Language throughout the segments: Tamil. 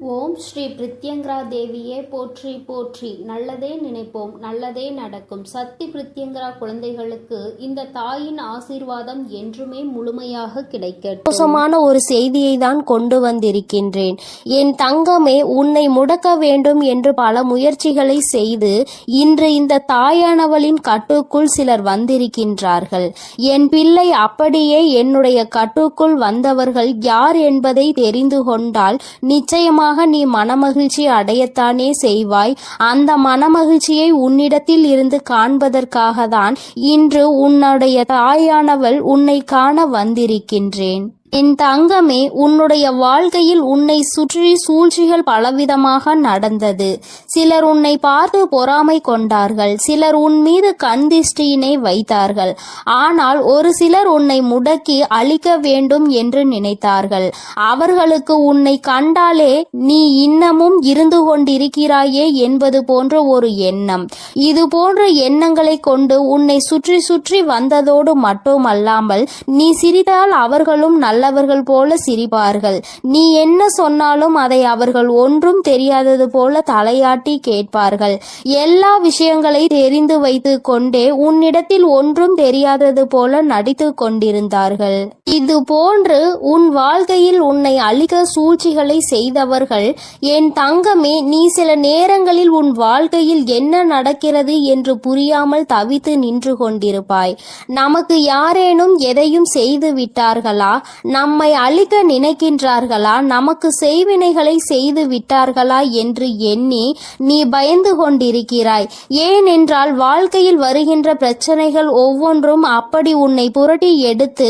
ஓம் ஸ்ரீ பிரித்யங்கரா தேவியே போற்றி போற்றி. நல்லதே நினைப்போம், நல்லதே நடக்கும். சக்தி பிரித்யங்கரா குழந்தைகளுக்கு இந்த தாயின் ஆசீர்வாதம் என்றுமே முழுமையாக கிடைக்கட்டும். மோசமான ஒரு செய்தியை தான் கொண்டு வந்திருக்கின்றேன். என் தங்கமே, உன்னை முடக்க வேண்டும் என்று பல முயற்சிகளை செய்து இன்று இந்த தாயானவளின் கட்டுக்குள் சிலர் வந்திருக்கின்றார்கள். என் பிள்ளை, அப்படியே என்னுடைய கட்டுக்குள் வந்தவர்கள் யார் என்பதை தெரிந்து கொண்டால் நிச்சயமாக நீ மனமகிழ்ச்சி அடையத்தானே செய்வாய். அந்த மனமகிழ்ச்சியை உன்னிடத்தில் இருந்து காண்பதற்காக தான் இன்று உன்னுடைய தாயானவள் உன்னை காண வந்திருக்கின்றேன். என் தங்கமே, உன்னுடைய வாழ்க்கையில் உன்னை சுற்றி சூழ்ச்சிகள் பலவிதமாக நடந்தது. சிலர் உன்னை பார்த்து பொறாமை கொண்டார்கள், சிலர் உன் மீது கண் திருஷ்டியினை வைத்தார்கள். ஆனால் ஒரு சிலர் உன்னை முடக்கி அழிக்க வேண்டும் என்று நினைத்தார்கள். அவர்களுக்கு உன்னை கண்டாலே நீ இன்னமும் இருந்து கொண்டிருக்கிறாயே என்பது போன்ற ஒரு எண்ணம். இது போன்ற எண்ணங்களை கொண்டு உன்னை சுற்றி சுற்றி வந்ததோடு மட்டுமல்லாமல் நீ சிரித்தால் அவர்களும் நல்லவர்கள் போல சிரிப்பார்கள். நீ என்ன சொன்னாலும் அதை அவர்கள் ஒன்றும் தெரியாதது போல தலையாட்டி கேட்பார்கள். எல்லா விஷயங்களை தெரிந்து வைத்து கொண்டே உன்னிடத்தில் ஒன்றும் தெரியாதது போல நடித்து கொண்டிருந்தார்கள். இது போன்று உன் வாழ்க்கையில் உன்னை அழிக்க சூழ்ச்சிகளை செய்தவர்கள், என் தங்கமே, நீ சில நேரங்களில் உன் வாழ்க்கையில் என்ன நடக்கிறது என்று புரியாமல் தவித்து நின்று கொண்டிருப்பாய். நமக்கு யாரேனும் எதையும் செய்து விட்டார்களா, நம்மை அழிக்க நினைக்கின்றார்களா, நமக்கு செய்வினைகளை செய்து விட்டார்களா என்று எண்ணி நீ பயந்து கொண்டிருக்கிறாய். ஏனென்றால் வாழ்க்கையில் வருகின்ற பிரச்சனைகள் ஒவ்வொன்றும் அப்படி உன்னை புரட்டி எடுத்து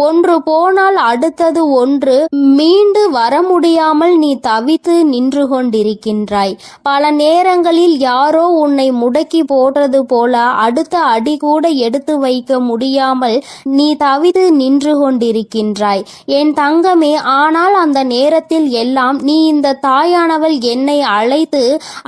ஒன்று போனால் அடுத்தது ஒன்று மீண்டு வர முடியாமல் நீ தவித்து நின்று கொண்டிருக்கின்றாய். பல நேரங்களில் யாரோ உன்னை முடக்கி போடுறது போல அடுத்த அடி கூட எடுத்து வைக்க முடியாமல் நீ தவித்து நின்று கொண்டிருக்கின்றாய் என் தங்கமே. ஆனால் அந்த நேரத்தில் எல்லாம் நீ இந்த தாயானவள் என்னை அழைத்து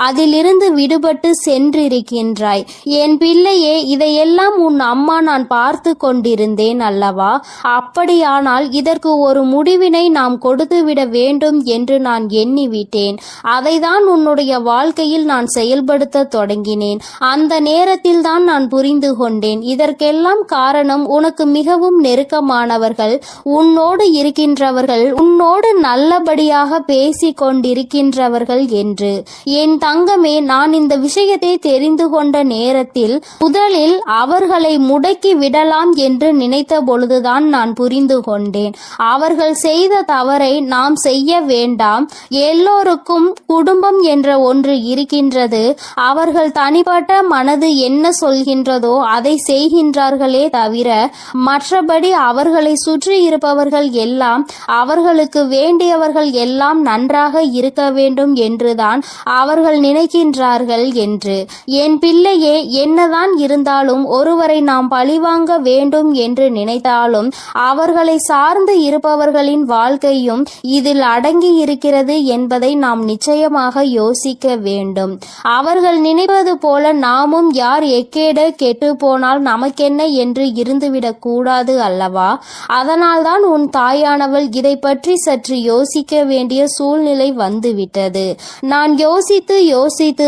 அதிலிருந்து விடுபட்டு சென்றிருக்கின்றாய். என் பிள்ளையே, இதையெல்லாம் உன் அம்மா நான் பார்த்து கொண்டிருந்தேன் அல்லவா? அப்படியானால் இதற்கு ஒரு முடிவினை நாம் கொடுத்துவிட வேண்டும் என்று நான் எண்ணிவிட்டேன். அதைதான் உன்னுடைய வாழ்க்கையில் நான் செயல்படுத்த தொடங்கினேன். அந்த நேரத்தில் தான் நான் புரிந்து கொண்டேன். இதற்கெல்லாம் காரணம் உனக்கு மிகவும் நெருக்கமானவர்கள், உன்னோடு இருக்கின்றவர்கள், உன்னோடு நல்லபடியாக பேசிக் கொண்டிருக்கின்றவர்கள் என்று. என் தங்கமே, நான் இந்த விஷயத்தை தெரிந்து கொண்ட நேரத்தில் முதலில் அவர்களை முடக்கி விடலாம் என்று நினைத்த பொழுதுதான் நான் புரிந்து கொண்டேன். அவர்கள் செய்த தவறை நாம் செய்ய வேண்டாம். எல்லோருக்கும் குடும்பம் என்ற ஒன்று இருக்கின்றது. அவர்கள் தனிப்பட்ட மனது என்ன சொல்கின்றதோ அதை செய்கின்றார்களே தவிர மற்றபடி அவர்களை சுற்றி இருப்பவர்கள் எல்லாம் அவர்களுக்கு வேண்டியவர்கள் எல்லாம் நன்றாக இருக்க வேண்டும் என்றுதான் அவர்கள் நினைக்கின்றார்கள் என்று. என் பிள்ளையே, என்னதான் இருந்தாலும் ஒருவரை நாம் பழிவாங்க வேண்டும் என்று நினைத்தாலும் அவர்களை சார்ந்து இருப்பவர்களின் வாழ்க்கையும் இதில் அடங்கி இருக்கிறது என்பதை நாம் நிச்சயமாக யோசிக்க வேண்டும். அவர்கள் நினைப்பது போல நாமும் யார் எக்கேட கெட்டு போனால் நமக்கென்ன என்று இருந்துவிடக் கூடாது அல்லவா? அதனால்தான் உன் தாயானவள் இதை பற்றி சற்று யோசிக்க வேண்டிய சூழ்நிலை வந்துவிட்டது. நான் யோசித்து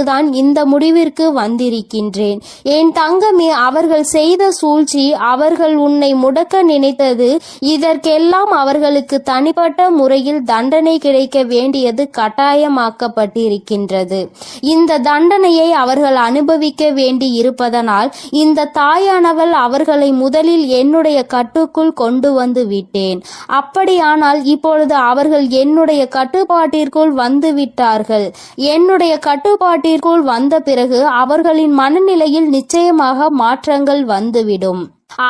தான் இந்த முடிவிற்கு வந்திருக்கின்றேன். என் தங்கமே, அவர்கள் செய்த சூழ்ச்சி, அவர்கள் உன்னை முடக்க நினைத்தது, இதற்கெல்லாம் அவர்களுக்கு தனிப்பட்ட முறையில் தண்டனை கிடைக்க வேண்டியது கட்டாயமாக்கப்பட்டிருக்கின்றது. இந்த தண்டனையை அவர்கள் அனுபவிக்க வேண்டி இருப்பதனால் இந்த தாயானவள் அவர்களை முதலில் என்னுடைய கட்டுக்குள் கொண்டு வந்து விட்டேன். அப்படியானால் இப்பொழுது அவர்கள் என்னுடைய கட்டுப்பாட்டிற்குள் வந்து விட்டார்கள். என்னுடைய கட்டுப்பாட்டிற்குள் வந்த பிறகு அவர்களின் மனநிலையில் நிச்சயமாக மாற்றங்கள் வந்துவிடும்.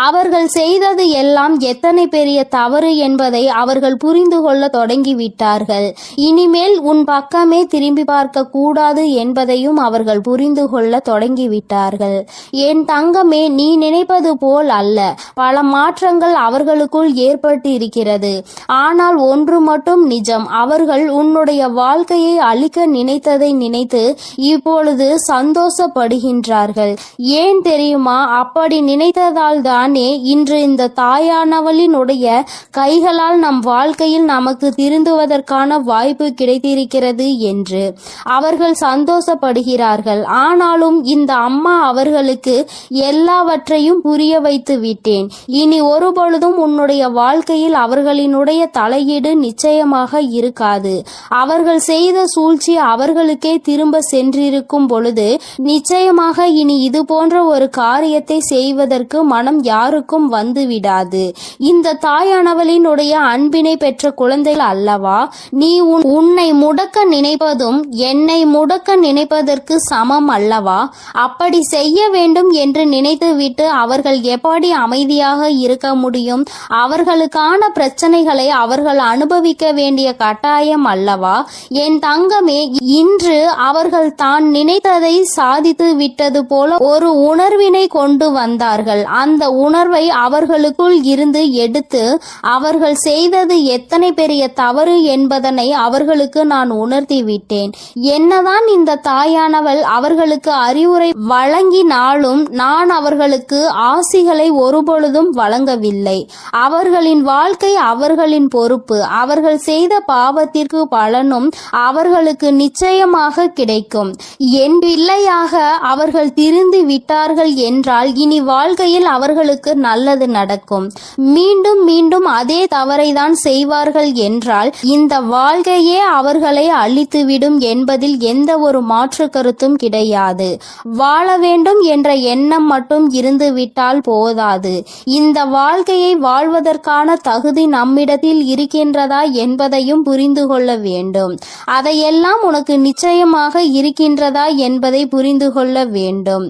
அவர்கள் செய்தது எல்லாம் எத்தனை பெரிய தவறு என்பதை அவர்கள் புரிந்து கொள்ள தொடங்கிவிட்டார்கள். இனிமேல் உன் பக்கமே திரும்பி பார்க்க கூடாது என்பதையும் அவர்கள் புரிந்து கொள்ள தொடங்கிவிட்டார்கள். என் தங்கமே, நீ நினைப்பது போல் அல்ல. பல மாற்றங்கள் அவர்களுக்குள் ஏற்பட்டு இருக்கிறது. ஆனால் ஒன்று மட்டும் நிஜம், அவர்கள் உன்னுடைய வாழ்க்கையை அழிக்க நினைத்ததை நினைத்து இப்பொழுது சந்தோஷப்படுகின்றார்கள். ஏன் தெரியுமா? அப்படி நினைத்ததால் தானே இன்று இந்த தாயானவளினுடைய கைகளால் நம் வாழ்க்கையில் நமக்கு திருந்துவதற்கான வாய்ப்பு கிடைத்திருக்கிறது என்று அவர்கள் சந்தோஷப்படுகிறார்கள். ஆனாலும் இந்த அம்மா அவர்களுக்கு எல்லாவற்றையும் புரிய வைத்து விட்டேன். இனி ஒருபொழுதும் உன்னுடைய வாழ்க்கையில் அவர்களினுடைய தலையீடு நிச்சயமாக இருக்காது. அவர்கள் செய்த சூழ்ச்சி அவர்களுக்கே திரும்ப சென்றிருக்கும் பொழுது நிச்சயமாக இனி இது போன்ற ஒரு காரியத்தை செய்வதற்கு மனம் யாருக்கும் வந்துவிடாது. இந்த தாயானவளினுடைய அன்பினை பெற்ற குழந்தைகள் அல்லவா நீ உன்னை முடக்க நினைப்பதும் என்னை முடக்க நினைப்பதற்கு சமம் அல்லவா? அப்படி செய்ய வேண்டும் என்று நினைத்துவிட்டு அவர்கள் எப்படி அமைதியாக இருக்க முடியும்? அவர்களுக்கான பிரச்சனைகளை அவர்கள் அனுபவிக்க வேண்டிய கட்டாயம் அல்லவா? என் தங்கமே, இன்று அவர்கள் தான் நினைத்ததை சாதித்து விட்டது போல ஒரு உணர்வினை கொண்டு வந்தார்கள். அந்த உணர்வை அவர்களுக்குள் இருந்து எடுத்து அவர்கள் செய்தது எத்தனை பெரிய தவறு என்பதனை அவர்களுக்கு நான் உணர்த்தி விட்டேன். என்னதான் இந்த தாயானவள் அவர்களுக்கு அறிவுரை வழங்கினாலும் நான் அவர்களுக்கு ஆசிகளை ஒருபொழுதும் வழங்கவில்லை. அவர்களின் வாழ்க்கை அவர்களின் பொறுப்பு. அவர்கள் செய்த பாவத்திற்கு பலனும் அவர்களுக்கு நிச்சயமாக கிடைக்கும். என் பிள்ளையாக அவர்கள் திருந்தி விட்டார்கள் என்றால் இனி வாழ்க்கையில் அவர்களுக்கு நல்லது நடக்கும். மீண்டும் மீண்டும் அதே தவறை தான் செய்வார்கள் என்றால் இந்த வாழ்க்கையே அவர்களை அழித்துவிடும் என்பதில் எந்த ஒரு மாற்று கருத்தும் கிடையாது. வாழ வேண்டும் என்ற எண்ணம் மட்டும் இருந்து விட்டால் போதாது. இந்த வாழ்க்கையை வாழ்வதற்கான தகுதி நம்மிடத்தில் இருக்கின்றதா என்பதையும் புரிந்து கொள்ள வேண்டும். அதையெல்லாம் உனக்கு நிச்சயமாக இருக்கின்றதா என்பதை புரிந்து கொள்ள வேண்டும்.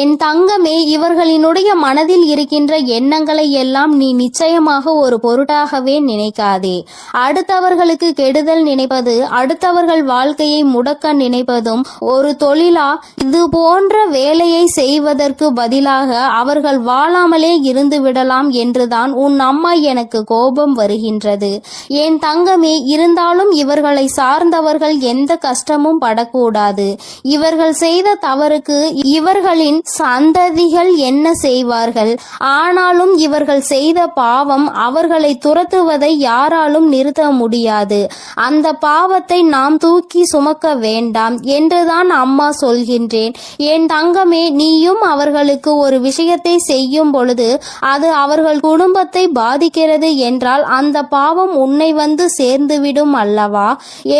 என் தங்கமே, இவர்களினுடைய மனதில் இருக்கின்ற எண்ணங்களை எல்லாம் நீ நிச்சயமாக ஒரு பொருட்டாகவே நினைக்காதே. அடுத்தவர்களுக்கு கெடுதல் நினைப்பது, அடுத்தவர்கள் வாழ்க்கையை முடக்க நினைப்பதும் ஒரு தொழிலா? இது போன்ற வேலையை செய்வதற்கு பதிலாக அவர்கள் வாழாமலே இருந்து விடலாம் என்றுதான் உன் அம்மா எனக்கு கோபம் வருகின்றது. என் தங்கமே, இருந்தாலும் இவர்களை சார்ந்தவர்கள் எந்த கஷ்டமும் படக்கூடாது. இவர்கள் செய்த தவறுக்கு இவர்களின் சந்ததிகள் என்ன செய்வார்கள்? ஆனாலும் இவர்கள் செய்த பாவம் அவர்களை துரத்துவதை யாராலும் நிறுத்த முடியாது. அந்த பாவத்தை நாம் தூக்கி சுமக்க வேண்டாம் என்றுதான் அம்மா சொல்கின்றேன். என் தங்கமே, நீயும் அவர்களுக்கு ஒரு விஷயத்தை செய்யும் பொழுது அது அவர்கள் குடும்பத்தை பாதிக்கிறது என்றால் அந்த பாவம் உன்னை வந்து சேர்ந்துவிடும் அல்லவா?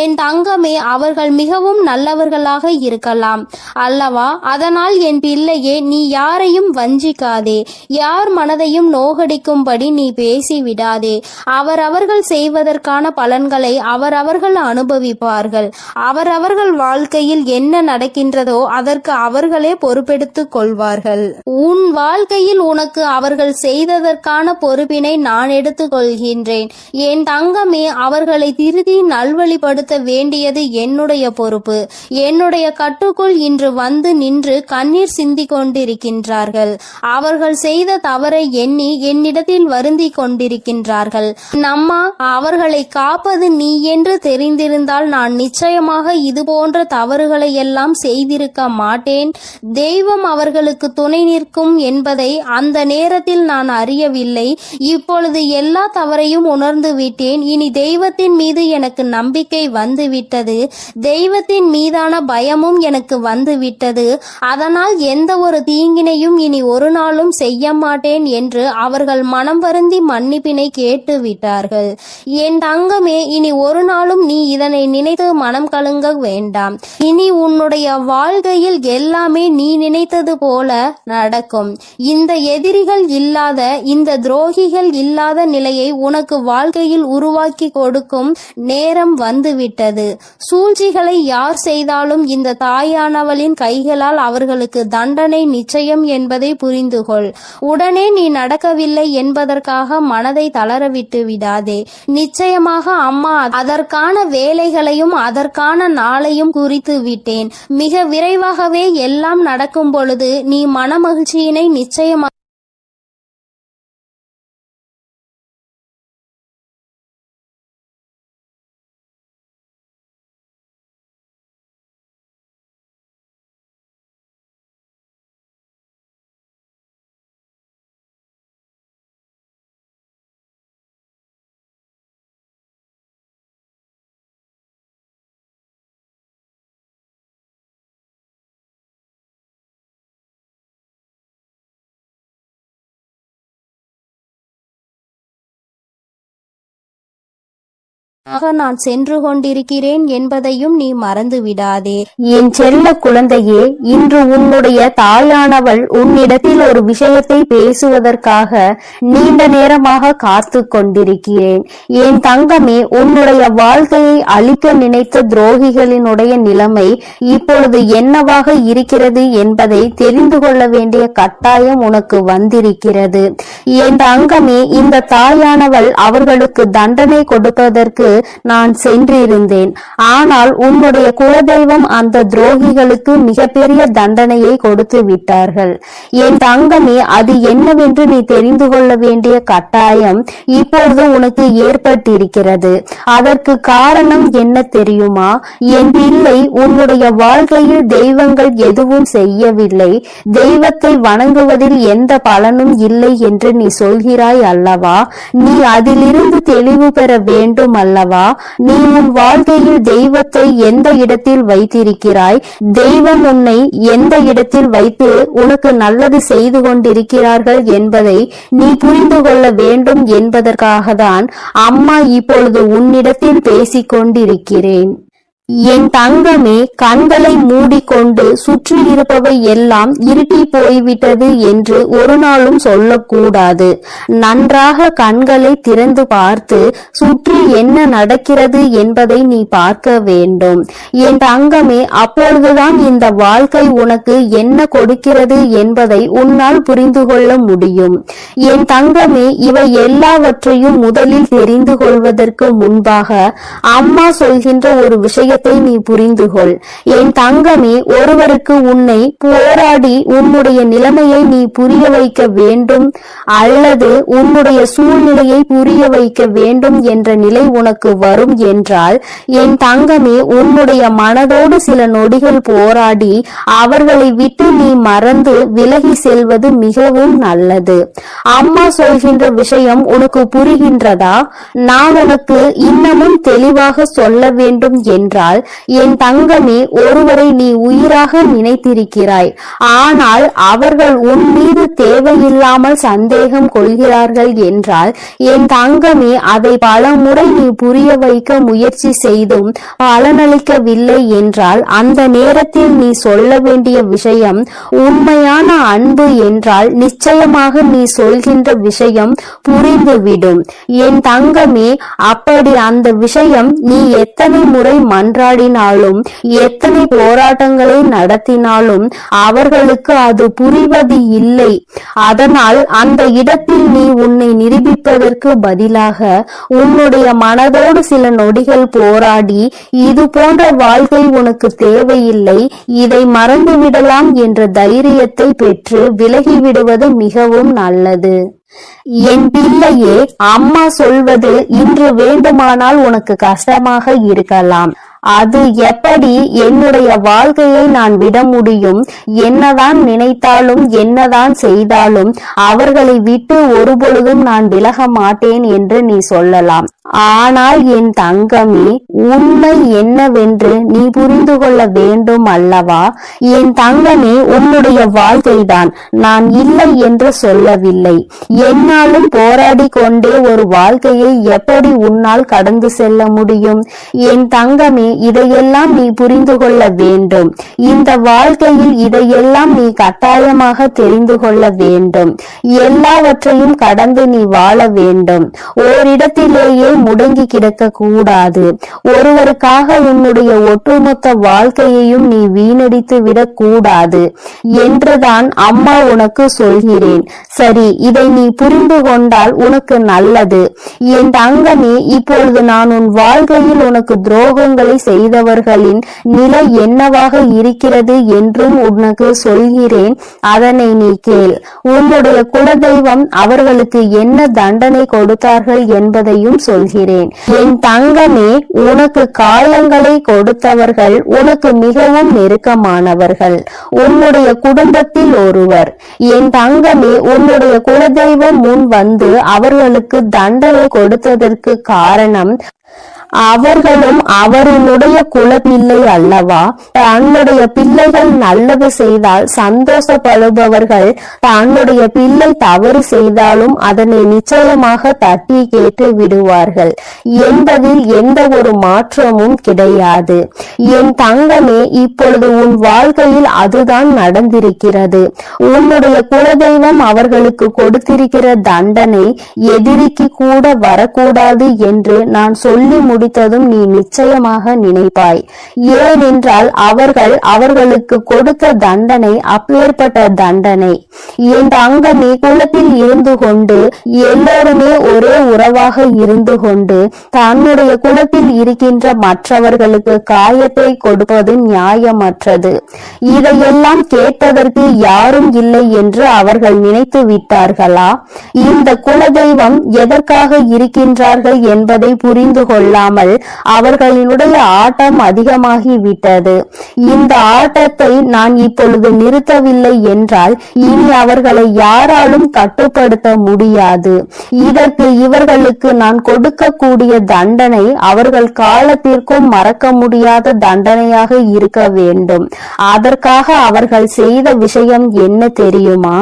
என் தங்கமே, அவர்கள் மிகவும் நல்லவர்களாக இருக்கலாம் அல்லவா? அதனால் என் பிள்ளையே, நீ யாரையும் வஞ்சிக்காதே. யார் மனதையும் நோகடிக்கும்படி நீ பேசிவிடாதே. அவரவர்கள் செய்வதற்கான பலன்களை அவரவர்கள் அனுபவிப்பார்கள். அவரவர்கள் வாழ்க்கையில் என்ன நடக்கின்றதோ அதற்கு அவர்களே பொறுப்பெடுத்துக் கொள்வார்கள். உன் வாழ்க்கையில் உனக்கு அவர்கள் செய்ததற்கான பொறுப்பினை நான் எடுத்துக் கொள்கின்றேன். என் தங்கமே, அவர்களை திருதி நல்வழிப்படுத்த வேண்டியது என்னுடைய பொறுப்பு. என்னுடைய கட்டுக்குள் இன்று வந்து நின்று கண்ணீர் சிந்திக் கொண்டிருக்கின்றார்கள். அவர்கள் செய்த தவறை எண்ணி என்னிடத்தில் வருந்தி கொண்டிருக்கின்றார்கள். நம்மா, அவர்களை காப்பது நீ என்று தெரிந்திருந்தால் நான் நிச்சயமாக இது போன்ற தவறுகளை எல்லாம் செய்திருக்க மாட்டேன். தெய்வம் அவர்களுக்கு துணை நிற்கும் என்பதை அந்த நேரத்தில் நான் அறியவில்லை. இப்பொழுது எல்லா தவறையும் உணர்ந்து விட்டேன். இனி தெய்வத்தின் மீது எனக்கு நம்பிக்கை வந்துவிட்டது. தெய்வத்தின் மீதான பயமும் எனக்கு வந்துவிட்டது. அதனால் எந்த ஒரு தீங்கினையும் இனி ஒரு நாளும் செய்ய மாட்டேன் என்று அவர்கள் மனம் வருந்தி மன்னிப்பினை கேட்டு விட்டார்கள். என் தங்கமே, இனி ஒரு நாளும் நீ இதனை நினைத்து மனம் கலங்க வேண்டாம். இனி உன்னுடைய வாழ்க்கையில் எல்லாமே நீ நினைத்தது போல நடக்கும். இந்த எதிரிகள் இல்லாத, இந்த துரோகிகள் இல்லாத நிலையை உனக்கு வாழ்க்கையில் உருவாக்கி கொடுக்கும் நேரம் வந்துவிட்டது. சூழ்ச்சிகளை யார் செய்தாலும் இந்த தாயானவளின் கைகளால் அவர்களுக்கு தண்டனை நிச்சயம் என்பதை புரிந்து கொள். உடனே நீ நடக்கவில்லை என்பதற்காக மனதை தளரவிட்டு விடாதே. நிச்சயமாக அம்மா அதற்கான வேலைகளையும் அதற்கான நாளையும் குறித்து விட்டேன். மிக விரைவாகவே எல்லாம் நடக்கும் பொழுது நீ மனமகிழ்ச்சியினை நிச்சயமாக நான் சென்று கொண்டிருக்கிறேன் என்பதையும் நீ மறந்து விடாதே. என் செல்ல குழந்தையே, இன்று உன்னுடைய தாயானவள் உன்னிடத்தில் ஒரு விஷயத்தை பேசுவதற்காக நீண்ட நேரமாக காத்து கொண்டிருக்கிறேன். என் தங்கமே, உன்னுடைய வாழ்க்கையை அழிக்க நினைத்த துரோகிகளினுடைய நிலைமை இப்பொழுது என்னவாக இருக்கிறது என்பதை தெரிந்து கொள்ள வேண்டிய கட்டாயம் உனக்கு வந்திருக்கிறது. என் தங்கமே, இந்த தாயானவள் அவர்களுக்கு தண்டனை கொடுப்பதற்கு நான் சென்றிருந்தேன். ஆனால் உன்னுடைய குலதெய்வம் அந்த துரோகிகளுக்கு மிகப்பெரிய தண்டனையை கொடுத்து விட்டார்கள். என் தங்கமே, அது என்னவென்று நீ தெரிந்து கொள்ள வேண்டிய கட்டாயம் இப்பொழுது உனக்கு ஏற்பட்டிருக்கிறது. அதற்கு காரணம் என்ன தெரியுமா? என் பிள்ளை, உன்னுடைய வாழ்க்கையில் தெய்வங்கள் எதுவும் செய்யவில்லை, தெய்வத்தை வணங்குவதில் எந்த பலனும் இல்லை என்று நீ சொல்கிறாய் அல்லவா? நீ அதிலிருந்து தெளிவு பெற வேண்டும் அல்லவா? நீ உன் வாழ்க்கையில் தெய்வத்தை எந்த இடத்தில் வைத்திருக்கிறாய், தெய்வம் உன்னை எந்த இடத்தில் வைத்து உனக்கு நல்லது செய்து கொண்டிருக்கிறார்கள் என்பதை நீ புரிந்து கொள்ள வேண்டும் என்பதற்காக தான் அம்மா இப்பொழுது உன்னிடத்தில் பேசிக் கொண்டிருக்கிறேன். என் தங்கமே, கண்களை மூடிக்கொண்டு சுற்றி இருப்பவை எல்லாம் இருட்டி போய்விட்டது என்று ஒரு நாளும் சொல்லக்கூடாது. நன்றாக கண்களை திறந்து பார்த்து சுற்றி என்ன நடக்கிறது என்பதை நீ பார்க்க வேண்டும். என் தங்கமே, அப்பொழுதுதான் இந்த வாழ்க்கை உனக்கு என்ன கொடுக்கிறது என்பதை உன்னால் புரிந்து கொள்ள முடியும். என் தங்கமே, இவை எல்லாவற்றையும் முதலில் தெரிந்து கொள்வதற்கு முன்பாக அம்மா சொல்கின்ற ஒரு விஷயம் நீ புரிந்து கொள். என் தங்கமே, ஒருவருக்கு உன்னை போராடி உன்னுடைய நிலைமையை நீ புரிய வைக்க வேண்டும் அல்லது உன்னுடைய சூழ்நிலையை புரிய வைக்க வேண்டும் என்ற நிலை உனக்கு வரும் என்றால், என் தங்கமே, உன்னுடைய மனதோடு சில நொடிகள் போராடி அவர்களை விட்டு நீ மறந்து விலகி செல்வது மிகவும் நல்லது. அம்மா சொல்கின்ற விஷயம் உனக்கு புரிகின்றதா? நான் உனக்கு இன்னமும் தெளிவாக சொல்ல வேண்டும் என்றால், என் தங்கமே, ஒருவரை நீ உயிராக நினைத்திருக்கிறாய். ஆனால் அவர்கள் உன் மீது தேவையில்லாமல் சந்தேகம் கொள்கிறார்கள் என்றால், என் தங்கமே, அதை பல முறை நீ புரிய வைக்க முயற்சி செய்தும் பலனளிக்கவில்லை என்றால், அந்த நேரத்தில் நீ சொல்ல வேண்டிய விஷயம் உண்மையான அன்பு என்றால் நிச்சயமாக நீ சொல்கின்ற விஷயம் புரிந்துவிடும். என் தங்கமே, அப்படி அந்த விஷயம் நீ எத்தனை முறை மன்றாடினாலும் எத்தனை போராட்டங்களை நடத்தினாலும் அவர்களுக்கு அது புரிவது இல்லை. அதனால் அந்த இடத்தில் நீ உன்னை நிரூபிப்பதற்கு பதிலாக உன்னுடைய மனதோடு சில நொடிகள் போராடி இது போன்ற வாழ்க்கை உனக்கு தேவையில்லை, இதை மறந்துவிடலாம் என்ற தைரியத்தை பெற்று விலகிவிடுவது மிகவும் நல்லது. என் பிள்ளையே, அம்மா சொல்வது இன்று வேண்டுமானால் உனக்கு கஷ்டமாக இருக்கலாம். அது எப்படி என்னுடைய வாழ்க்கையை நான் விட முடியும், என்னதான் நினைத்தாலும் என்னதான் செய்தாலும் அவர்களை விட்டு ஒருபொழுதும் நான் விலக மாட்டேன் என்று நீ சொல்லலாம். ஆனால் என் தங்கமே, உண்மை என்னவென்று நீ புரிந்து கொள்ள வேண்டும் அல்லவா? என் தங்கமே, உன்னுடைய வாழ்க்கைதான், நான் இல்லை என்று சொல்லவில்லை. என்னாலும் போராடி கொண்டே ஒரு வாழ்க்கையை எப்படி உன்னால் கடந்து செல்ல முடியும்? என் தங்கமே, இதையெல்லாம் நீ புரிந்து கொள்ள வேண்டும். இந்த வாழ்க்கையில் இதையெல்லாம் நீ கட்டாயமாக தெரிந்து கொள்ள வேண்டும். எல்லாவற்றையும் கடந்து நீ வாழ வேண்டும். ஓரிடத்திலேயே முடங்கி கிடக்க கூடாது. ஒருவருக்காக உன்னுடைய ஒட்டுமொத்த வாழ்க்கையையும் நீ வீணடித்து விடக் கூடாது என்றுதான் அம்மா உனக்கு சொல்கிறேன். சரி, இதை நீ புரிந்து கொண்டால் உனக்கு நல்லது. என் தங்கமே, இப்பொழுது நான் உன் வாழ்க்கையில் உனக்கு துரோகங்களை செய்தவர்களின் நிலை என்னவாக இருக்கிறது என்றும் உனக்கு சொல்கிறேன். அதனை நீ கேள். உன்னுடைய குலதெய்வம் அவர்களுக்கு என்ன தண்டனை கொடுத்தார்கள் என்பதையும் சொல்கிறேன். என் தங்கமே, உனக்கு காயங்களை கொடுத்தவர்கள் உனக்கு மிகவும் நெருக்கமானவர்கள், உன்னுடைய குடும்பத்தில் ஒருவர். என் தங்கமே, உன்னுடைய குலதெய்வம் முன் வந்து அவர்களுக்கு தண்டனை கொடுத்ததற்கு காரணம் அவர்களும் அவருடைய குலப்பிள்ளை அல்லவா? தன்னுடைய பிள்ளைகள் நல்லது செய்தால் சந்தோஷப்படுபவர்கள் தன்னுடைய பிள்ளை தவறு செய்தாலும் அதனை நிச்சயமாக தட்டி கேட்டு விடுவார்கள் என்பதில் எந்த ஒரு மாற்றமும் கிடையாது. என் தங்கமே, இப்பொழுது உன் வாழ்க்கையில் அதுதான் நடந்திருக்கிறது. உன்னுடைய குலதெய்வம் அவர்களுக்கு கொடுத்திருக்கிற தண்டனை எதிரிக்கு கூட வரக்கூடாது என்று நான் சொல்லி முடித்ததும் நீ நிச்சயமாக நினைப்பாய். ஏனென்றால் அவர்களுக்கு கொடுத்த தண்டனை அப்பேற்பட்ட தண்டனை. என் தங்கமே, குலத்தில் இருந்து கொண்டு எல்லோருமே ஒரே உறவாக இருந்து கொண்டு தன்னுடைய குலத்தில் இருக்கின்ற மற்றவர்களுக்கு காயத்தை கொடுப்பது நியாயமற்றது. இதையெல்லாம் கேட்பதற்கு யாரும் இல்லை என்று அவர்கள் நினைத்து விட்டார்களா? இந்த குலதெய்வம் எதற்காக இருக்கின்றார்கள் என்பதை புரிந்து கொள்ளாமல் அவர்களுடைய ஆட்டம் அதிகமாகி விட்டது. இந்த ஆட்டத்தை நான் இப்பொழுது நிறுத்தவில்லை என்றால் இனி அவர்களை யாராலும் கட்டுப்படுத்த முடியாது. இதற்கு இவர்களுக்கு நான் கொடுக்கக்கூடிய தண்டனை அவர்கள் காலத்திற்கும் மறக்க முடியாத தண்டனையாக இருக்க வேண்டும். அதற்காக அவர்கள் செய்த விஷயம் என்ன தெரியுமா?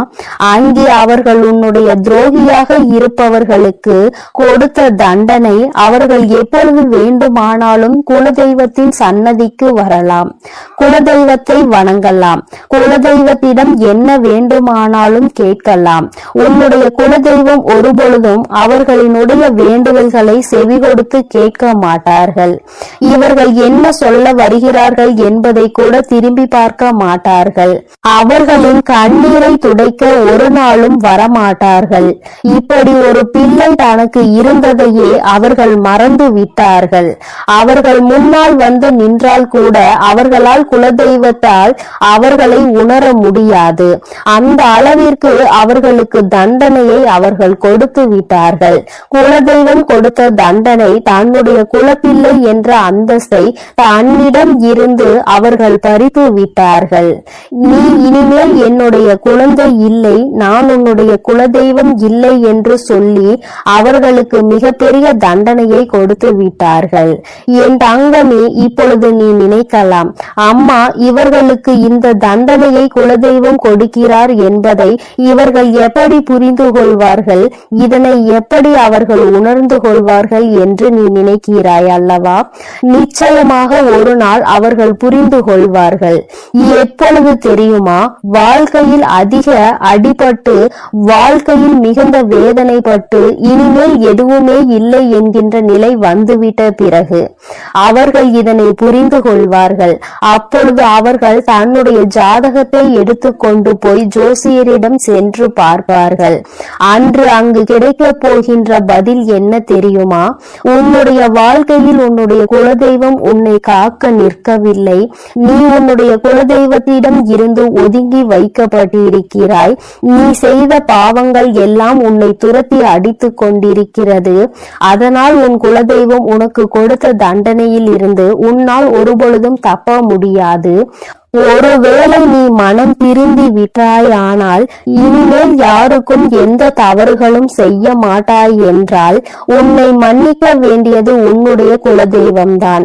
அங்கே அவர்கள் உன்னுடைய துரோகியாக இருப்பவர்களுக்கு கொடுத்த தண்டனை அவர்கள் எப்பொழுது வேண்டுமானாலும் குலதெய்வத்தின் சன்னதிக்கு வரலாம், குலதெய்வத்தை வணங்கலாம், குலதெய்வத்திடம் என்ன வேண்டுமானாலும் கேட்கலாம். உன்னுடைய குலதெய்வம் ஒருபொழுதும் அவர்களினுடைய வேண்டுதல்களை செவி கொடுத்து கேட்க மாட்டார்கள். இவர்கள் என்ன சொல்ல வருகிறார்கள் என்பதை கூட திரும்பி பார்க்க மாட்டார்கள். அவர்களின் கண்ணீரை துடைக்க ஒரு நாளும் வரமாட்டார்கள். இப்படி ஒரு பிள்ளை தனக்கு இருந்ததையே அவர்கள் மறந்து விட்டார்கள். அவர்கள் முன்னால் வந்து நின்றால் கூட அவர்களால் குலதெய்வத்தால் அவர்களை உணர முடியாது. அந்த அளவிற்கு அவர்களுக்கு தண்டனையை அவர்கள் கொடுத்து விட்டார்கள். குலதெய்வம் கொடுத்த தண்டனை தன்னுடைய குலப்பிள்ளை என்ற அந்தஸ்தை தன்னிடம் இருந்து அவர்கள் பறித்து விட்டார்கள். நீ இனிமேல் என்னுடைய குழந்தை இல்லை, நான் உன்னுடைய குலதெய்வம் இல்லை என்று சொல்லி அவர்களுக்கு மிகப்பெரிய தண்டனையை கொடுத்து விட்டார்கள். என் தங்கமே, இப்பொழுது நீ நினைக்கலாம், அம்மா இவர்களுக்கு இந்த தண்டனையை குலதெய்வம் கொடுக்கிறார் என்பதை இவர்கள் எப்படி புரிந்து கொள்வார்கள், இதனை எப்படி அவர்கள் உணர்ந்து கொள்வார்கள் என்று நீ நினைக்கிறாய் அல்லவா? நிச்சயமாக ஒரு நாள் அவர்கள் புரிந்து கொள்வார்கள். எப்பொழுது தெரியுமா? வாழ்க்கையில் அதிக அடிபட்டு வாழ்க்கையில் மிகுந்த வேதனைப்பட்டு இனிமேல் எதுவுமே இல்லை என்கின்ற நிலை வந்துவிட்ட பிறகு அவர்கள் இதனை புரிந்து கொள்வார்கள். அப்பொழுது அவர்கள் தன்னுடைய ஜாதகத்தை எடுத்துக்கொண்டு போய் ஜோசியரிடம் சென்று பார்ப்பார்கள். அன்று அங்கு கிடைக்க போகின்ற பதில் என்ன தெரியுமா? உன்னுடைய வாழ்க்கையில் உன்னுடைய குலதெய்வம் உன்னை காக்க நிற்கவில்லை. நீ உன்னுடைய குலதெய்வத்திடம் இருந்து ஒதுங்கி வைக்கப்பட்டிருக்கிறாய். நீ செய்த பாவங்கள் எல்லாம் உன்னை துரத்தி அடித்து கொண்டிருக்கிறது. அதனால் உன் குலதெய்வம் உனக்கு கொடுத்த தண்டனையில் இருந்து உன்னால் ஒருபொழுதும் தப்ப முடியாது. ஒருவேளை நீ மனம் திரும்பி விட்டாயானால் இனிமேல் யாருக்கும் எந்த தவறுகளும் செய்ய மாட்டாய் என்றால் உன்னை மன்னிக்க வேண்டியது உன்னுடைய குலதெய்வம்தான்.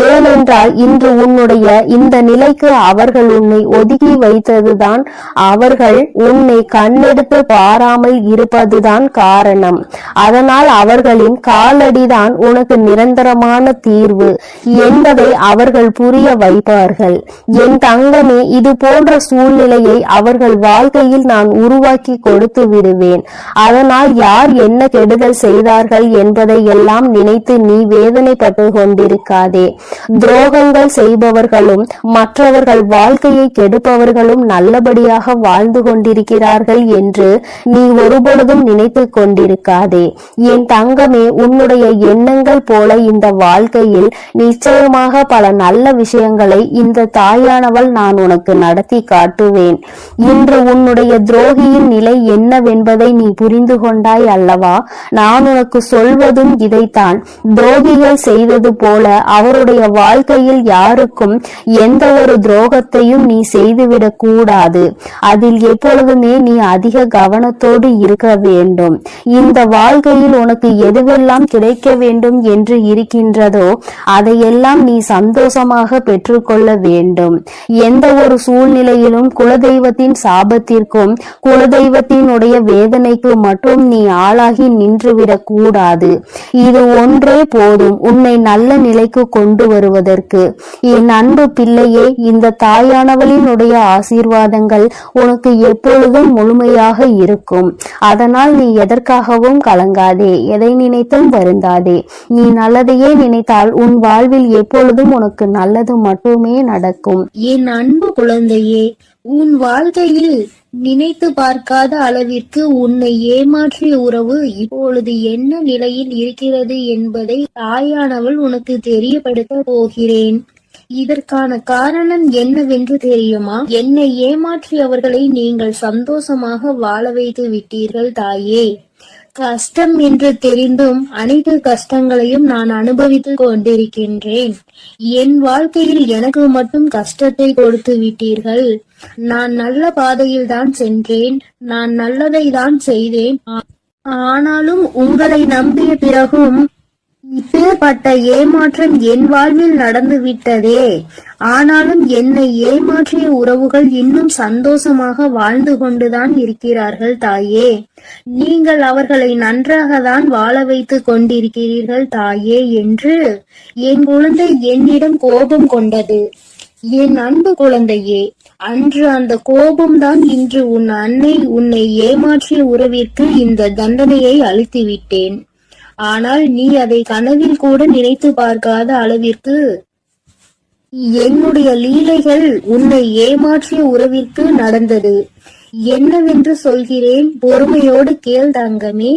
ஏனென்றால் இன்று உன்னுடைய இந்த நிலைக்கு அவர்கள் உன்னை ஒதுக்கி வைத்ததுதான், அவர்கள் உன்னை கண்ணெடுத்து பாராமல் இருப்பதுதான் காரணம். அதனால் அவர்களின் காலடிதான் உனக்கு நிரந்தரமான தீர்வு என்பதை அவர்கள் புரிய வைப்பார்கள். என் தங்கமே, இது போன்ற சூழ்நிலையை அவர்கள் வாழ்க்கையில் நான் உருவாக்கி கொடுத்து விடுவேன். அதனால் யார் என்ன கெடுதல் செய்தார்கள் என்பதை எல்லாம் நினைத்து நீ வேதனைப்பட்டு கொண்டிருக்காதே. துரோகங்கள் செய்பவர்களும் மற்றவர்கள் வாழ்க்கையை கெடுப்பவர்களும் நல்லபடியாக வாழ்ந்து கொண்டிருக்கிறார்கள் என்று நீ ஒருபொழுதும் நினைத்து கொண்டிருக்காதே. என் தங்கமே, உன்னுடைய எண்ணங்கள் போல இந்த வாழ்க்கையில் நிச்சயமாக பல நல்ல விஷயங்களை இந்த தாயானவள் சொன்னால் நான் உனக்கு நடத்தி காட்டுவேன். இன்று உன்னுடைய துரோகியின் நிலை என்னவென்பதை நீ புரிந்து கொண்டாய் அல்லவா? நான் உனக்கு சொல்வதும் இதைத்தான். துரோகிகள் செய்தது போல அவருடைய வாழ்க்கையில் யாருக்கும் எந்த ஒரு துரோகத்தையும் நீ செய்துவிடக் கூடாது. அதில் எப்பொழுதுமே நீ அதிக கவனத்தோடு இருக்க வேண்டும். இந்த வாழ்க்கையில் உனக்கு எதுவெல்லாம் கிடைக்க வேண்டும் என்று இருக்கின்றதோ அதையெல்லாம் நீ சந்தோஷமாக பெற்றுக்கொள்ள வேண்டும். எந்த ஒரு சூழ்நிலையிலும் குலதெய்வத்தின் சாபத்திற்கும் குலதெய்வத்தினுடைய வேதனைக்கு மட்டும் நீ ஆளாகி நின்றுவிடக் கூடாது. இது ஒன்றே போதும் உன்னை நல்ல நிலைக்கு கொண்டு வருவதற்கு. என் அன்பு பிள்ளையே, இந்த தாயானவளினுடைய ஆசீர்வாதங்கள் உனக்கு எப்பொழுதும் முழுமையாக இருக்கும். அதனால் நீ எதற்காகவும் கலங்காதே, எதை நினைத்தும் வருந்தாதே. நீ நல்லதையே நினைத்தால் உன் வாழ்வில் எப்பொழுதும் உனக்கு நல்லது மட்டுமே நடக்கும். என் அன்பு குழந்தையே, உன் வாழ்க்கையில் நினைத்து பார்க்காத அளவிற்கு உன்னை ஏமாற்றிய உறவு இப்பொழுது என்ன நிலையில் இருக்கிறது என்பதை தாயானவள் உனக்கு தெரியப்படுத்த போகிறேன். இதற்கான காரணம் என்னவென்று தெரியுமா? என்னை ஏமாற்றியவர்களை நீங்கள் சந்தோஷமாக வாழ வைத்து விட்டீர்கள் தாயே. கஷ்டம் என்று தெரிந்தும் அனைத்து கஷ்டங்களையும் நான் அனுபவித்துக் கொண்டிருக்கின்றேன். என் வாழ்க்கையில் எனக்கு மட்டும் கஷ்டத்தை கொடுத்து விட்டீர்கள். நான் நல்ல பாதையில் தான் சென்றேன், நான் நல்லதை தான் செய்தேன். ஆனாலும் உங்களை நம்பிய பிறகும் இப்பேற்பட்ட ஏமாற்றம் என் வாழ்வில் நடந்து விட்டதே. ஆனாலும் என்னை ஏமாற்றிய உறவுகள் இன்னும் சந்தோஷமாக வாழ்ந்து கொண்டுதான் இருக்கிறார்கள் தாயே. நீங்கள் அவர்களை நன்றாக தான் வாழ வைத்து கொண்டிருக்கிறீர்கள் தாயே என்று என் குழந்தை என்னிடம் கோபம் கொண்டது. என் அன்பு குழந்தையே, அன்று அந்த கோபம்தான் இன்று உன் அன்னை உன்னை ஏமாற்றிய உறவிற்கு இந்த தண்டனையை அளித்து விட்டேன். ஆனால் நீ அதை கனவில் கூட நினைத்து பார்க்காத அளவிற்கு என்னுடைய லீலைகள் உன்னை ஏமாற்றிய உறவிற்கு நடந்தது. என்னவென்று சொல்கிறேன், பொறுமையோடு கேள் தங்கமே.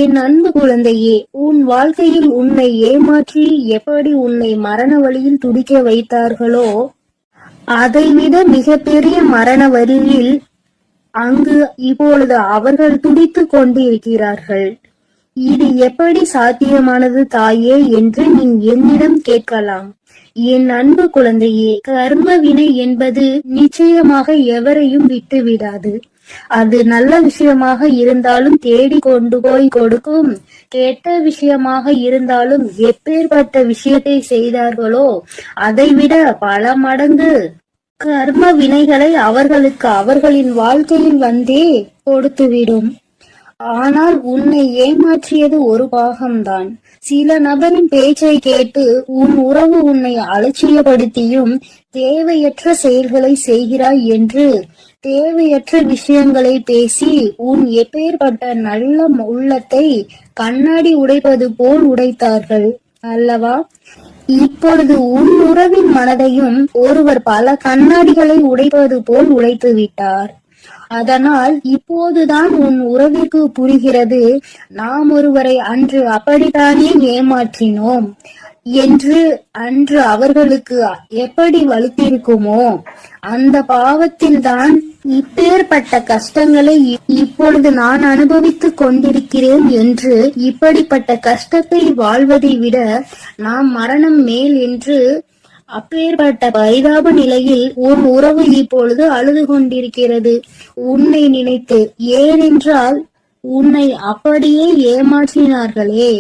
என் அன்பு குழந்தையே, உன் வாழ்க்கையில் உன்னை ஏமாற்றி எப்படி உன்னை மரண வழியில் துடிக்க வைத்தார்களோ அதைவிட மிகப்பெரிய மரண வழியில் அங்கு இப்பொழுது அவர்கள் துடித்துக் கொண்டிருக்கிறார்கள். இது எப்படி சாத்தியமானது தாயே என்று நீ என்னிடம் கேட்கலாம். என் அன்பு குழந்தையே, கர்ம வினை என்பது நிச்சயமாக எவரையும் விட்டு விடாது. அது நல்ல விஷயமாக இருந்தாலும் தேடி கொண்டு போய் கொடுக்கும், கெட்ட விஷயமாக இருந்தாலும் எப்பேற்பட்ட விஷயத்தை செய்தார்களோ அதைவிட பல மடங்கு கர்ம வினைகளை அவர்களுக்கு அவர்களின் வாழ்க்கையில் வந்தே கொடுத்துவிடும். ஆனால் உன்னை ஏமாற்றியது ஒரு பாகம்தான். சில நபரின் பேச்சை கேட்டு உன் உறவு உன்னை அலட்சியப்படுத்தியும் தேவையற்ற செயல்களை செய்கிறாய் என்று தேவையற்ற விஷயங்களை பேசி உன் எப்பேற்பட்ட நல்ல உள்ளத்தை கண்ணாடி உடைப்பது போல் உடைத்தார்கள் அல்லவா? இப்பொழுது உன் உறவின் மனதையும் ஒருவர் பல கண்ணாடிகளை உடைப்பது போல் உடைத்து விட்டார். அதனால் இப்போதுதான் உன் உறவிற்கு புரிகிறது, நாம் ஒருவரை அன்று அப்படித்தானே ஏமாற்றினோம் என்று. அன்று அவர்களுக்கு எப்படி வலித்திருக்குமோ அந்த பாவத்தில் தான் இப்பேற்பட்ட கஷ்டங்களை இப்பொழுது நான் அனுபவித்துக் கொண்டிருக்கிறேன் என்று. இப்படிப்பட்ட கஷ்டத்தை வாழ்வதை விட நாம் மரணம் மேல் என்று அப்பேற்பட்ட பரிதாப நிலையில் உன் உறவு இப்பொழுது அழுது கொண்டிருக்கிறது உன்னை நினைத்து. ஏனென்றால் உன்னை அப்படியே ஏமாற்றினார்களே,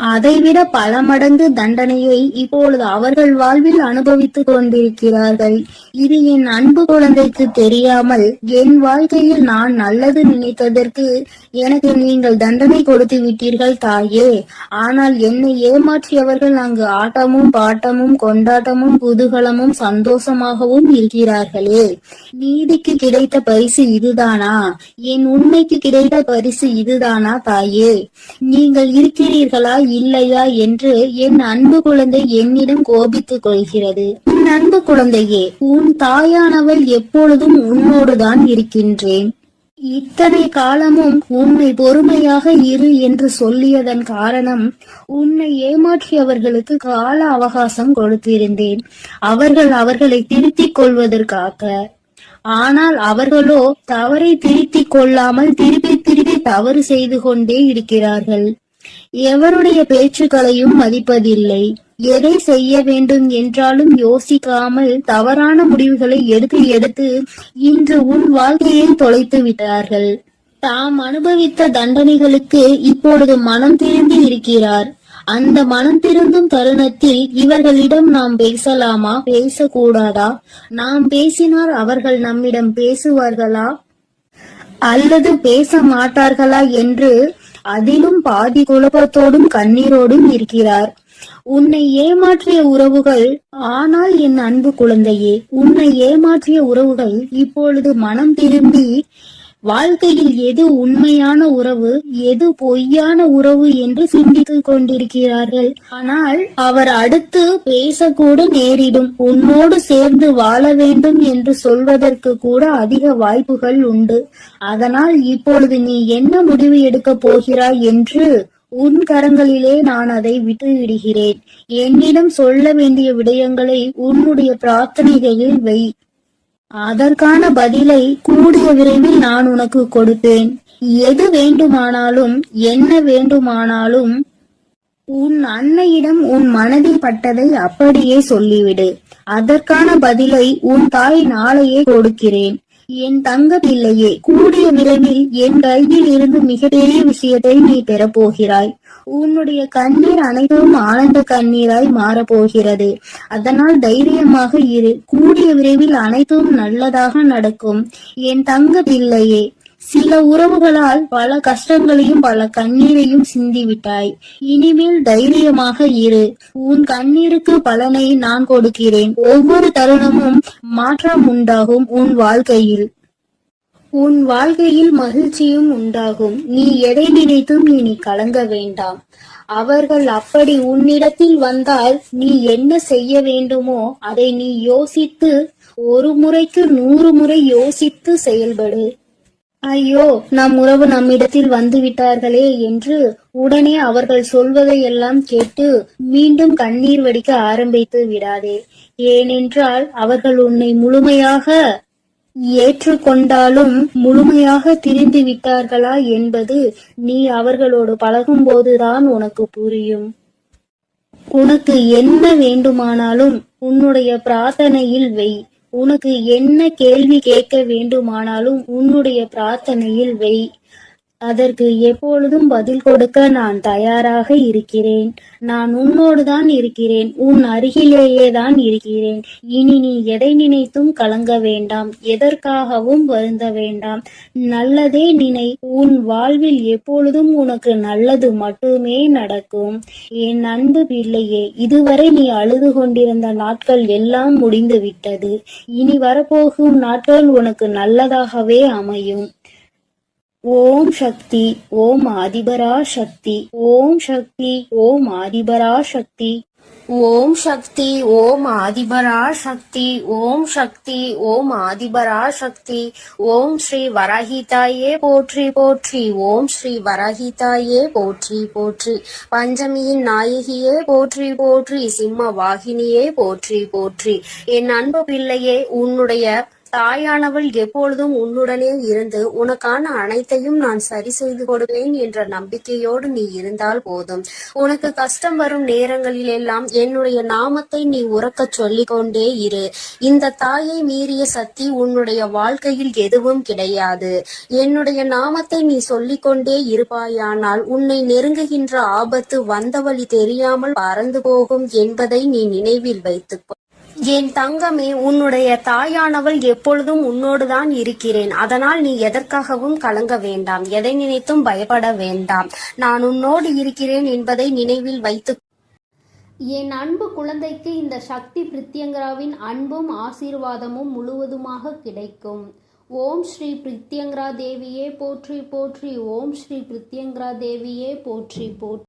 அதைவிட பல மடங்கு தண்டனையை இப்பொழுது அவர்கள் வாழ்வில் அனுபவித்துக் கொண்டிருக்கிறார்கள். இது என் அன்பு குழந்தைக்கு தெரியாமல் என் வாழ்க்கையில் நான் நல்லது நினைத்ததற்கு எனக்கு நீங்கள் தண்டனை கொடுத்து விட்டீர்கள் தாயே. ஆனால் என்னை ஏமாற்றியவர்கள் அங்கு ஆட்டமும் பாட்டமும் கொண்டாட்டமும் குதூகலமும் சந்தோஷமாகவும் இருக்கிறார்களே. நீதிக்கு கிடைத்த பரிசு இதுதானா? என் உண்மைக்கு கிடைத்த பரிசு இதுதானா தாயே? நீங்கள் இருக்கிறீர்களா இல்லையா என்று என் அன்பு குழந்தை என்னிடம் கோபித்துக் கொள்கிறது. என் அன்பு குழந்தையே, உன் தாயானவள் எப்பொழுதும் உன்னோடுதான் இருக்கின்றேன். இத்தனை காலமும் உன்னை பொறுமையாக இரு என்று சொல்லியதன் காரணம், உன்னை ஏமாற்றியவர்களுக்கு கால அவகாசம் கொடுத்திருந்தேன், அவர்களை திருத்திக் கொள்வதற்காக. ஆனால் அவர்களோ தவறை திருத்திக் கொள்ளாமல் திருப்பி திருப்பி தவறு செய்து கொண்டே இருக்கிறார்கள். எவருடைய பேச்சுக்களையும் மதிப்பதில்லை. எதை செய்ய வேண்டும் என்றாலும் யோசிக்காமல் தவறான முடிவுகளை எடுத்து இன்று உன் வாழ்க்கையை தொலைத்து விட்டார்கள். தாம் அனுபவித்த தண்டனைகளுக்கு இப்பொழுது மனம் திரும்பி இருக்கிறார். அந்த மனம் திருந்தும் தருணத்தில் இவர்களிடம் நாம் பேசலாமா, பேசக்கூடாதா? நாம் பேசினால் அவர்கள் நம்மிடம் பேசுவார்களா அல்லது பேச மாட்டார்களா என்று அதிலும் பாதி குழப்பத்தோடும் கண்ணீரோடும் இருக்கிறார். உன்னை ஏமாற்றிய உறவுகள், ஆனால் என் அன்பு குழந்தையே, உன்னை ஏமாற்றிய உறவுகள் இப்பொழுது மனம் திரும்பி வாழ்க்கையில் எது உண்மையான உறவு, எது பொய்யான உறவு என்று சிந்தித்துக் கொண்டிருக்கிறார்கள். ஆனால் அவர் அடுத்து பேசக்கூட நேரிடும். உன்னோடு சேர்ந்து வாழ வேண்டும் என்று சொல்வதற்கு கூட அதிக வாய்ப்புகள் உண்டு. அதனால் இப்பொழுது நீ என்ன முடிவு எடுக்கப் போகிறாய் என்று உன் கரங்களிலே நான் அதை விட்டுவிடுகிறேன். என்னிடம் சொல்ல வேண்டிய விடயங்களை உன்னுடைய பிரார்த்தனைகளில் வை. அதற்கான பதிலை கூடிய விரைவில் நான் உனக்கு கொடுப்பேன். எது வேண்டுமானாலும், என்ன வேண்டுமானாலும் உன் அன்னையிடம் உன் மனதில் பட்டதை அப்படியே சொல்லிவிடு. அதற்கான பதிலை உன் தாய் நாளையே கொடுக்கிறேன். என் தங்க பிள்ளையே, கூடிய விரைவில் என் கையில் இருந்து மிகப்பெரிய விஷயத்தை நீ பெறப்போகிறாய். உன்னுடைய கண்ணீர் அனைத்தும் ஆனந்த கண்ணீராய் மாறப்போகிறது. அதனால் தைரியமாக இரு. கூடிய விரைவில் அனைத்தும் நல்லதாக நடக்கும். என் தங்க பிள்ளையே, சில உறவுகளால் பல கஷ்டங்களையும் பல கண்ணீரையும் சிந்திவிட்டாய். இனிமேல் தைரியமாக இரு. உன் கண்ணீருக்கு பலனை நான் கொடுக்கிறேன். ஒவ்வொரு தருணமும் மாற்றம் உண்டாகும். உன் வாழ்க்கையில் மகிழ்ச்சியும் உண்டாகும். நீ எதை நினைத்தும் இனி கலங்க வேண்டாம். அவர்கள் அப்படி உன்னிடத்தில் வந்தால் நீ என்ன செய்ய வேண்டுமோ அதை நீ யோசித்து, ஒரு முறைக்கு 100 முறை யோசித்து செயல்படு. ஐயோ, நம் உறவு நம்மிடத்தில் வந்து விட்டார்களே என்று உடனே அவர்கள் சொல்வதையெல்லாம் கேட்டு மீண்டும் கண்ணீர் வடிக்க ஆரம்பித்து விடாதே. ஏனென்றால் அவர்கள் உன்னை முழுமையாக ஏற்றுக்கொண்டாலும் முழுமையாக திரிந்து விட்டார்களா என்பது நீ அவர்களோடு பழகும் போதுதான் உனக்கு புரியும். உனக்கு என்ன வேண்டுமானாலும் உன்னுடைய பிரார்த்தனையில் வை. உனக்கு என்ன கேள்வி கேட்க வேண்டுமானாலும் உன்னுடைய பிரார்த்தனையில் வை. அதற்கு எப்பொழுதும் பதில் கொடுக்க நான் தயாராக இருக்கிறேன். நான் உன்னோடுதான் இருக்கிறேன். உன் அருகிலேயே தான் இருக்கிறேன். இனி நீ எதை நினைத்தும் கலங்க வேண்டாம். எதற்காகவும் வருந்த வேண்டாம். நல்லதே நினை. உன் வாழ்வில் எப்பொழுதும் உனக்கு நல்லது மட்டுமே நடக்கும். என் அன்பு பிள்ளையே, இதுவரை நீ அழுது கொண்டிருந்த நாட்கள் எல்லாம் முடிந்து விட்டது. இனி வரப்போகும் நாட்கள் உனக்கு நல்லதாகவே அமையும். ஓம் சக்தி, ஓம் ஆதிபரா சக்தி, ஓம் சக்தி, ஓம் ஆதிபரா சக்தி, ஓம் சக்தி, ஓம் ஆதிபரா சக்தி, ஓம் சக்தி, ஓம் ஆதிபரா சக்தி. ஓம் ஸ்ரீ வராஹிதாயே போற்றி போற்றி, ஓம் ஸ்ரீ வராஹிதாயே போற்றி போற்றி. பஞ்சமியின் நாயகியே போற்றி போற்றி, சிம்ம வாகினியே போற்றி போற்றி. என் அன்பு பிள்ளையே, உன்னுடைய தாயானவள் எப்பொழுதும் உன்னுடனே இருந்து உனக்கான அனைத்தையும் நான் சரி செய்து கொடுவேன் என்ற நம்பிக்கையோடு நீ இருந்தால் போதும். உனக்கு கஷ்டம் வரும் நேரங்களிலெல்லாம் என்னுடைய நாமத்தை நீ உறக்கச் சொல்லிக் கொண்டே இரு. இந்த தாயை மீறிய சக்தி உன்னுடைய வாழ்க்கையில் எதுவும் கிடையாது. என்னுடைய நாமத்தை நீ சொல்லிக்கொண்டே இருப்பாயானால் உன்னை நெருங்குகின்ற ஆபத்து வந்த வழி தெரியாமல் பறந்து போகும் என்பதை நீ நினைவில் வைத்துக்கொள். என் தங்கமே, உன்னுடைய தாயானவள் எப்பொழுதும் உன்னோடுதான் இருக்கிறேன். அதனால் நீ எதற்காகவும் கலங்க வேண்டாம். எதை நினைத்தும் பயப்பட வேண்டாம். நான் உன்னோடு இருக்கிறேன் என்பதை நினைவில் வைத்து. என் அன்பு குழந்தைக்கு இந்த சக்தி பிரித்யங்கராவின் அன்பும் ஆசீர்வாதமும் முழுவதுமாக கிடைக்கும். ஓம் ஸ்ரீ பிரித்யங்கரா தேவியே போற்றி போற்றி, ஓம் ஸ்ரீ பிரித்யங்கரா தேவியே போற்றி போற்றி.